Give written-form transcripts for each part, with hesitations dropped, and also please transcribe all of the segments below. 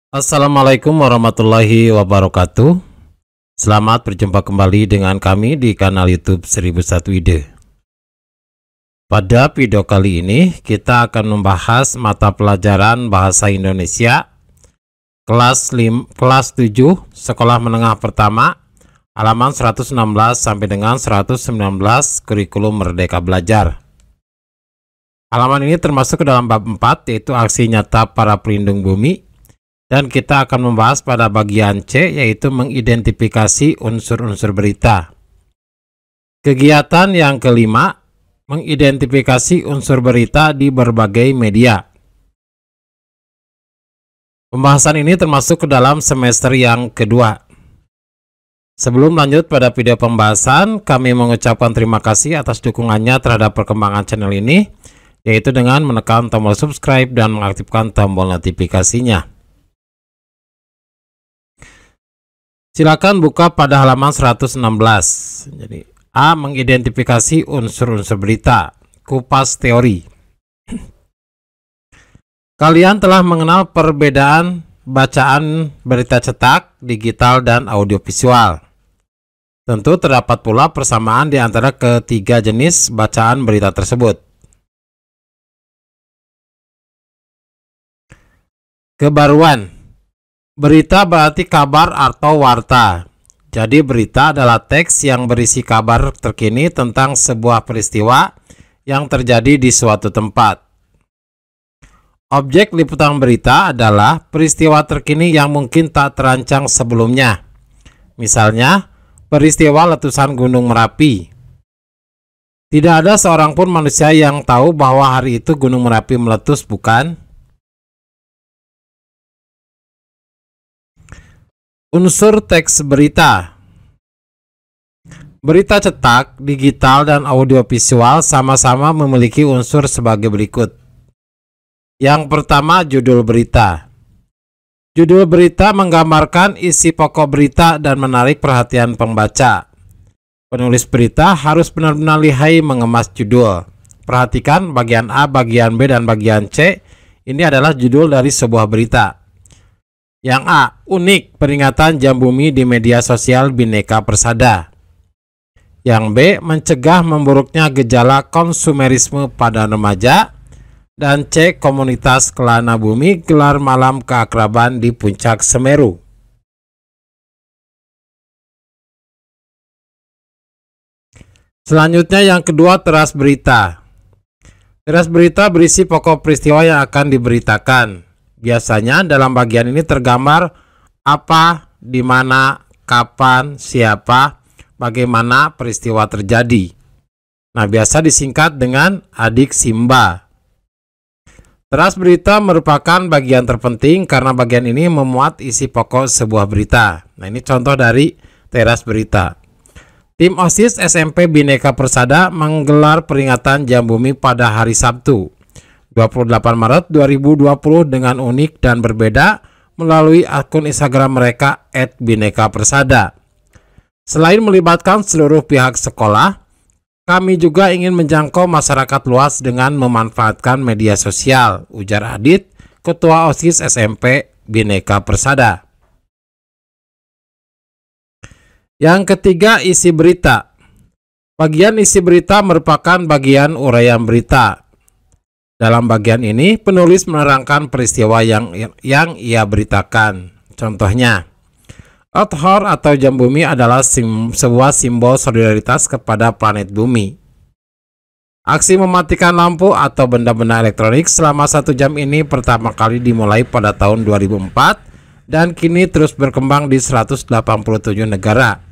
Assalamualaikum warahmatullahi wabarakatuh. Selamat berjumpa kembali dengan kami di kanal YouTube 1001 Ide. Pada video kali ini kita akan membahas mata pelajaran Bahasa Indonesia kelas 7 Sekolah Menengah Pertama halaman 116 sampai dengan 119 Kurikulum Merdeka Belajar. Halaman ini termasuk ke dalam bab 4 yaitu aksi nyata para pelindung bumi. Dan kita akan membahas pada bagian C, yaitu mengidentifikasi unsur-unsur berita. Kegiatan yang kelima, mengidentifikasi unsur berita di berbagai media. Pembahasan ini termasuk ke dalam semester yang kedua. Sebelum lanjut pada video pembahasan, kami mengucapkan terima kasih atas dukungannya terhadap perkembangan channel ini, yaitu dengan menekan tombol subscribe dan mengaktifkan tombol notifikasinya. Silakan buka pada halaman 116. Jadi A. Mengidentifikasi unsur-unsur berita. Kupas teori. Kalian telah mengenal perbedaan bacaan berita cetak, digital, dan audiovisual. Tentu terdapat pula persamaan di antara ketiga jenis bacaan berita tersebut. Kebaruan. Berita berarti kabar atau warta. Jadi berita adalah teks yang berisi kabar terkini tentang sebuah peristiwa yang terjadi di suatu tempat. Objek liputan berita adalah peristiwa terkini yang mungkin tak terancang sebelumnya. Misalnya, peristiwa letusan Gunung Merapi. Tidak ada seorang pun manusia yang tahu bahwa hari itu Gunung Merapi meletus, bukan? Unsur teks berita. Berita cetak, digital, dan audiovisual sama-sama memiliki unsur sebagai berikut. Yang pertama, judul berita. Judul berita menggambarkan isi pokok berita dan menarik perhatian pembaca. Penulis berita harus benar-benar lihai mengemas judul. Perhatikan bagian A, bagian B, dan bagian C. Ini adalah judul dari sebuah berita. Yang A, unik peringatan jam bumi di media sosial Bhinneka Persada. Yang B, mencegah memburuknya gejala konsumerisme pada remaja. Dan C, komunitas Kelana Bumi gelar malam keakraban di Puncak Semeru. Selanjutnya yang kedua, teras berita. Teras berita berisi pokok peristiwa yang akan diberitakan. Biasanya dalam bagian ini tergambar apa, di mana, kapan, siapa, bagaimana peristiwa terjadi. Nah, biasa disingkat dengan adik Simba. Teras berita merupakan bagian terpenting karena bagian ini memuat isi pokok sebuah berita. Nah, ini contoh dari teras berita. Tim OSIS SMP Bhinneka Persada menggelar peringatan jam bumi pada hari Sabtu 28 Maret 2020 dengan unik dan berbeda melalui akun Instagram mereka @bhinekapersada. Selain melibatkan seluruh pihak sekolah, kami juga ingin menjangkau masyarakat luas dengan memanfaatkan media sosial, ujar Adit, Ketua OSIS SMP Bhinneka Persada. Yang ketiga, isi berita. Bagian isi berita merupakan bagian uraian berita. Dalam bagian ini, penulis menerangkan peristiwa yang ia beritakan. Contohnya, Earth Hour atau jam bumi adalah sebuah simbol solidaritas kepada planet bumi. Aksi mematikan lampu atau benda-benda elektronik selama 1 jam ini pertama kali dimulai pada tahun 2004 dan kini terus berkembang di 187 negara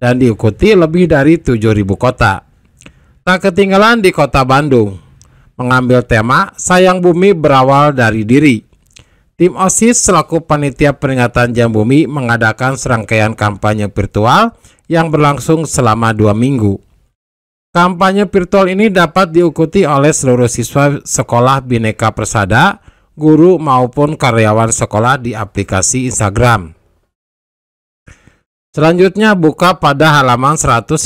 dan diikuti lebih dari 7.000 kota. Tak ketinggalan di kota Bandung. Mengambil tema Sayang Bumi Berawal Dari Diri. Tim OSIS selaku panitia peringatan jam bumi mengadakan serangkaian kampanye virtual yang berlangsung selama 2 minggu. Kampanye virtual ini dapat diikuti oleh seluruh siswa sekolah Bhinneka Persada, guru maupun karyawan sekolah di aplikasi Instagram. Selanjutnya buka pada halaman 119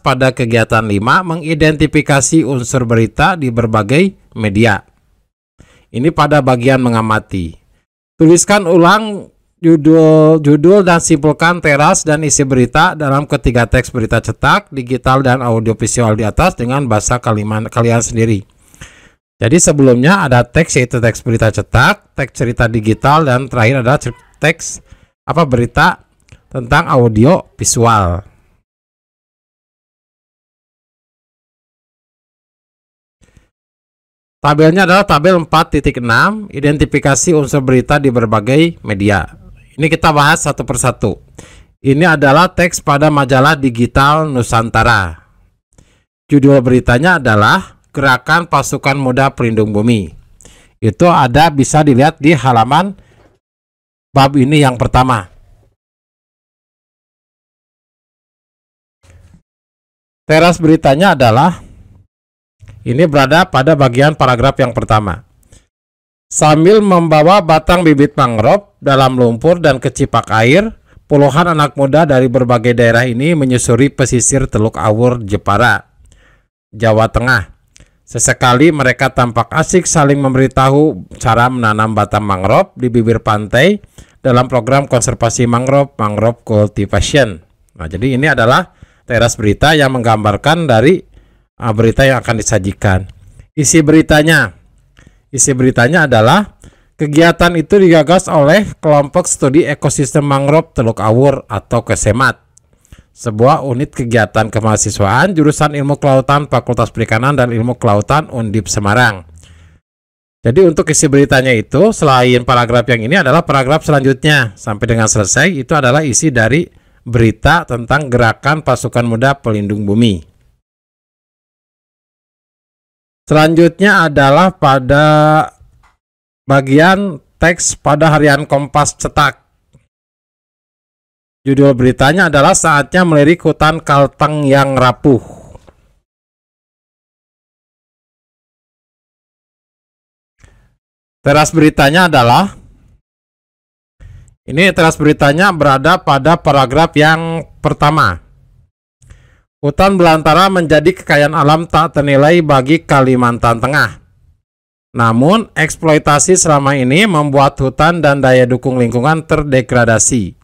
pada kegiatan 5 mengidentifikasi unsur berita di berbagai media. Ini pada bagian mengamati. Tuliskan ulang judul dan simpulkan teras dan isi berita dalam ketiga teks berita cetak, digital, dan audiovisual di atas dengan bahasa kalian sendiri. Jadi sebelumnya ada teks, yaitu teks berita cetak, teks cerita digital, dan terakhir ada teks berita tentang audio visual. Tabelnya adalah tabel 4.6, identifikasi unsur berita di berbagai media. Ini kita bahas satu persatu. Ini adalah teks pada majalah digital Nusantara. Judul beritanya adalah Gerakan Pasukan Muda Pelindung Bumi. Itu ada, bisa dilihat di halaman bab ini yang pertama. Teras beritanya adalah, ini berada pada bagian paragraf yang pertama. Sambil membawa batang bibit mangrove dalam lumpur dan kecipak air, puluhan anak muda dari berbagai daerah ini menyusuri pesisir Teluk Awur, Jepara, Jawa Tengah. Sesekali mereka tampak asik saling memberitahu cara menanam batang mangrove di bibir pantai dalam program konservasi mangrove cultivation. Nah, jadi ini adalah teras berita yang menggambarkan dari berita yang akan disajikan. Isi beritanya adalah kegiatan itu digagas oleh kelompok studi ekosistem mangrove Teluk Awur atau KESEMAT, sebuah unit kegiatan kemahasiswaan jurusan Ilmu Kelautan Fakultas Perikanan dan Ilmu Kelautan Undip Semarang. Jadi untuk isi beritanya itu, selain paragraf yang ini adalah paragraf selanjutnya sampai dengan selesai, itu adalah isi dari berita tentang Gerakan Pasukan Muda Pelindung Bumi. Selanjutnya adalah pada bagian teks pada harian Kompas cetak. Judul beritanya adalah Saatnya Melirik Hutan Kalteng yang Rapuh. Teras beritanya adalah, ini teras beritanya berada pada paragraf yang pertama. Hutan belantara menjadi kekayaan alam tak ternilai bagi Kalimantan Tengah. Namun, eksploitasi selama ini membuat hutan dan daya dukung lingkungan terdegradasi.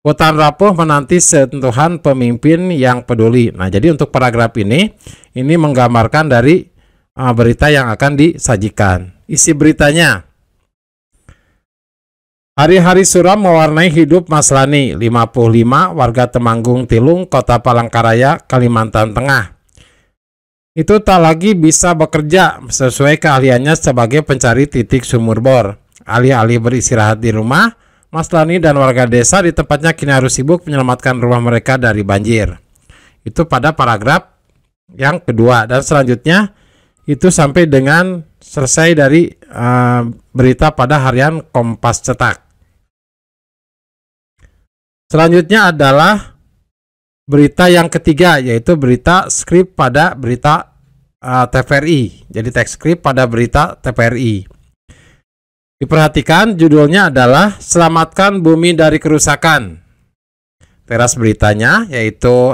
Hutan rapuh menanti sentuhan pemimpin yang peduli. Nah, jadi untuk paragraf ini menggambarkan dari berita yang akan disajikan. Isi beritanya, hari-hari suram mewarnai hidup Mas Lani, 55, warga Temanggung Tilung, Kota Palangkaraya, Kalimantan Tengah. Itu tak lagi bisa bekerja sesuai keahliannya sebagai pencari titik sumur bor. Alih-alih beristirahat di rumah, Mas Lani dan warga desa di tempatnya kini harus sibuk menyelamatkan rumah mereka dari banjir. Itu pada paragraf yang kedua, dan selanjutnya itu sampai dengan selesai dari berita pada harian Kompas cetak. Selanjutnya adalah berita yang ketiga, yaitu berita skrip pada berita TVRI. Jadi teks skrip pada berita TVRI. Diperhatikan, judulnya adalah Selamatkan Bumi dari Kerusakan. Teras beritanya yaitu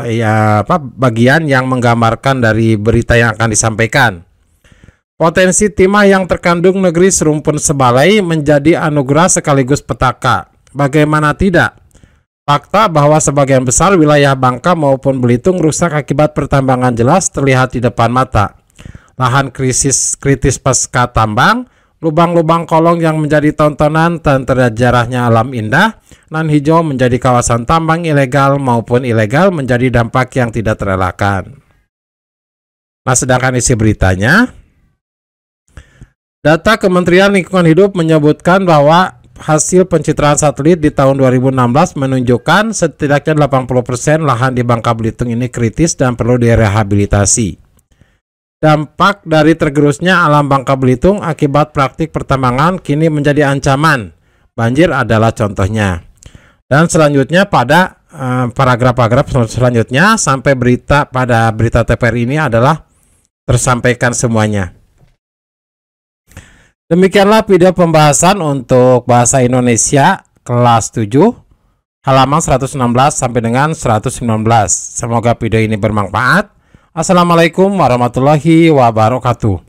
bagian yang menggambarkan dari berita yang akan disampaikan. Potensi timah yang terkandung negeri serumpun sebalai menjadi anugerah sekaligus petaka. Bagaimana tidak? Fakta bahwa sebagian besar wilayah Bangka maupun Belitung rusak akibat pertambangan jelas terlihat di depan mata. Lahan kritis pasca tambang, lubang-lubang kolong yang menjadi tontonan dan terjarahnya alam indah, nan hijau menjadi kawasan tambang ilegal maupun ilegal menjadi dampak yang tidak terelakkan. Nah, sedangkan isi beritanya, data Kementerian Lingkungan Hidup menyebutkan bahwa hasil pencitraan satelit di tahun 2016 menunjukkan setidaknya 80% lahan di Bangka Belitung ini kritis dan perlu direhabilitasi. Dampak dari tergerusnya alam Bangka Belitung akibat praktik pertambangan kini menjadi ancaman. Banjir adalah contohnya. Dan selanjutnya pada paragraf-paragraf selanjutnya sampai berita pada berita TVRI ini adalah tersampaikan semuanya. Demikianlah video pembahasan untuk bahasa Indonesia kelas 7 halaman 116 sampai dengan 119. Semoga video ini bermanfaat. Assalamualaikum warahmatullahi wabarakatuh.